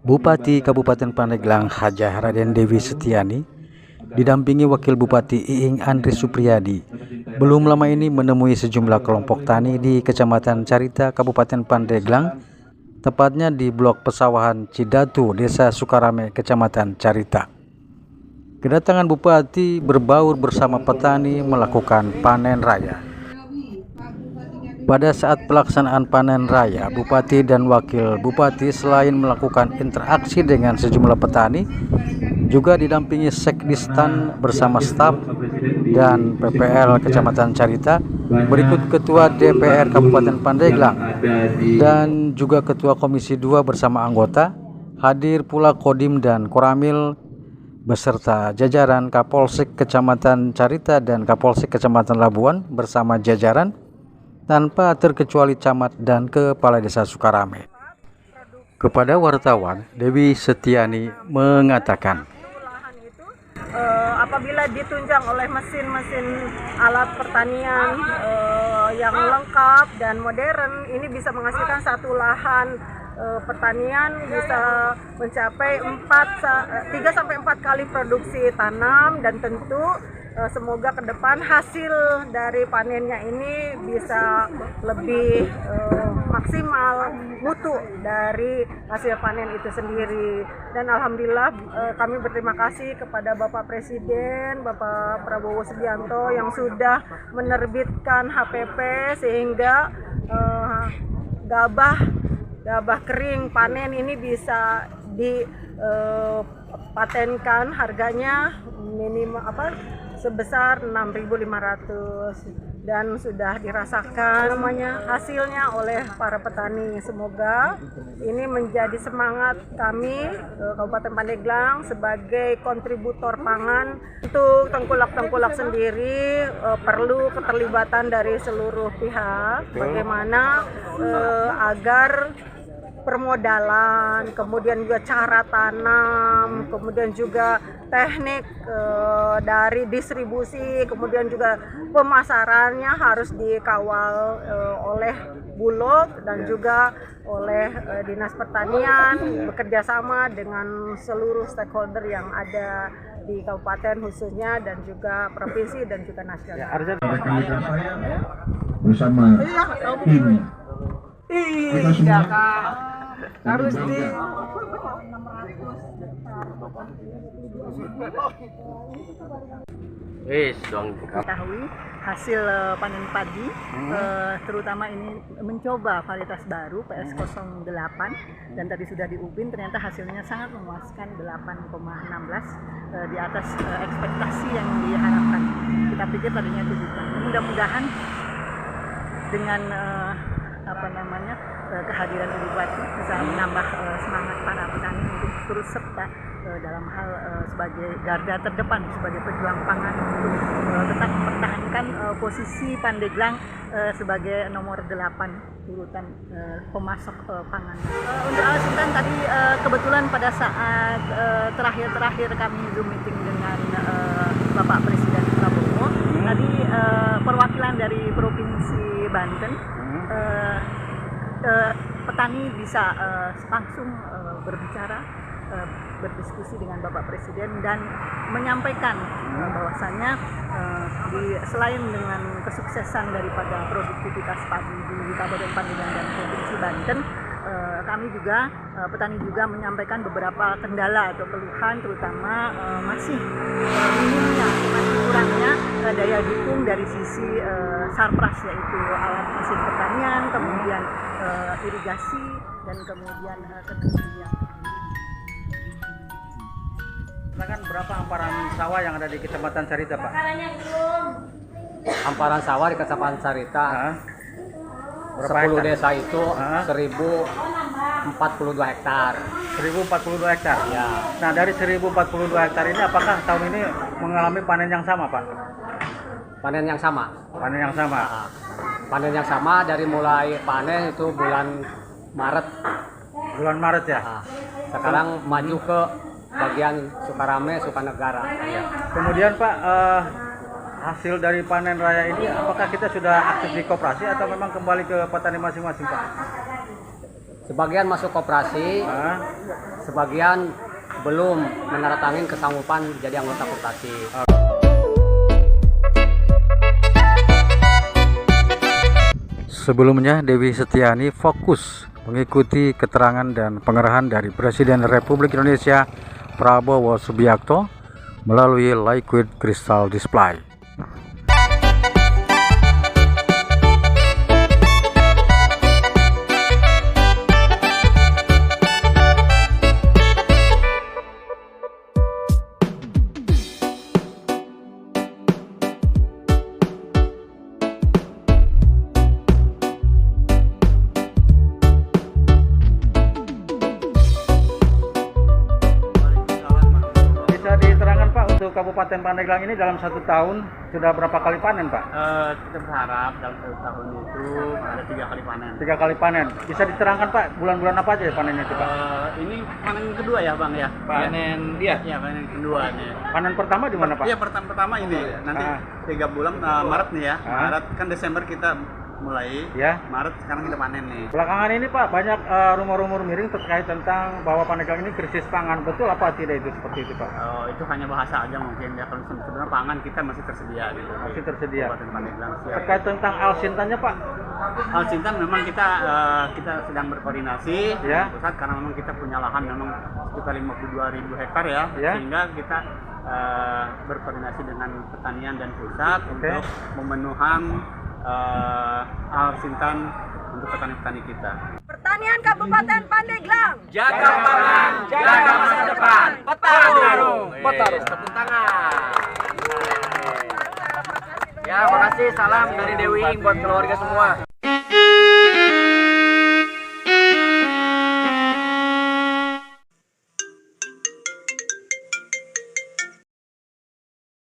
Bupati Kabupaten Pandeglang Hajah Raden Dewi Setiani didampingi Wakil Bupati Iing Andri Supriyadi belum lama ini menemui sejumlah kelompok tani di Kecamatan Carita, Kabupaten Pandeglang, tepatnya di Blok Pesawahan Cidatu, Desa Sukarame, Kecamatan Carita. Kedatangan Bupati berbaur bersama petani melakukan panen raya. Pada saat pelaksanaan panen raya, Bupati dan Wakil Bupati selain melakukan interaksi dengan sejumlah petani, juga didampingi Sekdistan bersama staf dan PPL Kecamatan Carita, berikut Ketua DPR Kabupaten Pandeglang dan juga Ketua Komisi 2 bersama anggota, hadir pula Kodim dan Koramil beserta jajaran Kapolsek Kecamatan Carita dan Kapolsek Kecamatan Labuan bersama jajaran, tanpa terkecuali camat dan kepala desa Sukarame. Kepada wartawan, Dewi Setiani mengatakan, apabila ditunjang oleh mesin-mesin alat pertanian yang lengkap dan modern, ini bisa menghasilkan satu lahan pertanian bisa mencapai 3-4 kali produksi tanam, dan tentu semoga ke depan hasil dari panennya ini bisa lebih maksimal mutu dari hasil panen itu sendiri. Dan alhamdulillah kami berterima kasih kepada Bapak Presiden, Bapak Prabowo Subianto yang sudah menerbitkan HPP sehingga gabah kering panen ini bisa dipatenkan harganya minimal sebesar 6.500, dan sudah dirasakan hasilnya oleh para petani. Semoga ini menjadi semangat kami Kabupaten Pandeglang sebagai kontributor pangan. Untuk tengkulak-tengkulak sendiri perlu keterlibatan dari seluruh pihak, bagaimana agar permodalan, kemudian juga cara tanam, kemudian juga teknik dari distribusi, kemudian juga pemasarannya harus dikawal oleh Bulog dan juga oleh Dinas Pertanian, bekerjasama dengan seluruh stakeholder yang ada di kabupaten khususnya, dan juga provinsi dan juga nasional. Bersama tim. Iya Kak, harus di ketahui hasil panen padi, terutama ini mencoba varietas baru PS08, dan tadi sudah diubin, ternyata hasilnya sangat memuaskan, 8,16 di atas ekspektasi yang diharapkan. Kita pikir tadinya 7. Mudah-mudahan dengan kehadiran Ibu Bupati bisa menambah semangat para petani untuk terus serta dalam hal sebagai garda terdepan, sebagai pejuang pangan, untuk tetap mempertahankan posisi Pandeglang sebagai nomor 8 urutan pemasok pangan. Untuk Al-Sultan tadi kebetulan pada saat terakhir kami Zoom meeting dengan Bapak Presiden Prabowo, tadi perwakilan dari Provinsi Banten, petani bisa langsung berbicara, berdiskusi dengan Bapak Presiden, dan menyampaikan bahwasannya selain dengan kesuksesan daripada produktivitas padi di Kabupaten Pandeglang dan Provinsi Banten, kami juga petani juga menyampaikan beberapa kendala atau keluhan, terutama masih minimnya, masih kurangnya daya dukung dari sisi sarpras, yaitu alat mesin pertanian, kemudian irigasi, dan kemudian ketersediaan. Berapa hamparan sawah yang ada di Kecamatan Carita, Pak? Hamparan sawah di Kecamatan Carita, 10 desa itu 1042 hektar. 1042 hektar. Ya. Nah, dari 1042 hektar ini apakah tahun ini mengalami panen yang sama, Pak? Panen yang sama. Panen yang sama. Panen yang sama dari mulai panen itu bulan Maret. Bulan Maret ya. Nah, sekarang maju ke bagian Sukarame, Sukanegara. Ya. Kemudian Pak, hasil dari panen raya ini apakah kita sudah aktif di koperasi atau memang kembali ke petani masing-masing, Pak? Sebagian masuk koperasi, sebagian belum menandatangani kesanggupan jadi anggota koperasi. Sebelumnya Dewi Setiani fokus mengikuti keterangan dan pengerahan dari Presiden Republik Indonesia Prabowo Subianto melalui Liquid Crystal Display. Bisa diterangkan Pak, untuk Kabupaten Pandeglang ini dalam 1 tahun sudah berapa kali panen Pak? Kita berharap dalam 1 tahun itu ada 3 kali panen. 3 kali panen. Bisa diterangkan Pak, bulan-bulan apa aja panennya itu Pak? Ini panen kedua ya Bang ya? Panen dia. Iya panen kedua nih. Panen pertama di mana Pak? Iya pertama ini nanti 3 bulan Maret nih ya. Maret kan Desember kita mulai. Ya. Maret sekarang kita panen nih. Belakangan ini Pak banyak rumor-rumor miring terkait tentang bahwa Pandeglang ini krisis pangan. Betul apa tidak itu seperti itu Pak? Itu hanya bahasa aja mungkin ya. Kalau sebenarnya pangan kita masih tersedia gitu. Masih tersedia. Kabupaten Pandeglang siap. Terkait tentang alsintannya Pak? Alsintan memang kita sedang berkoordinasi Ya. dengan pusat karena memang kita punya lahan memang sekitar 52.000 hektar ya. Sehingga kita berkoordinasi dengan pertanian dan pusat untuk memenuhan alsintan untuk petani-petani kita. Pertanian Kabupaten Pandeglang. Jaga pangan, jaga masa depan. Petarung. Tepuk tangan. Ya, makasih. Salam dari Dewi buat keluarga semua.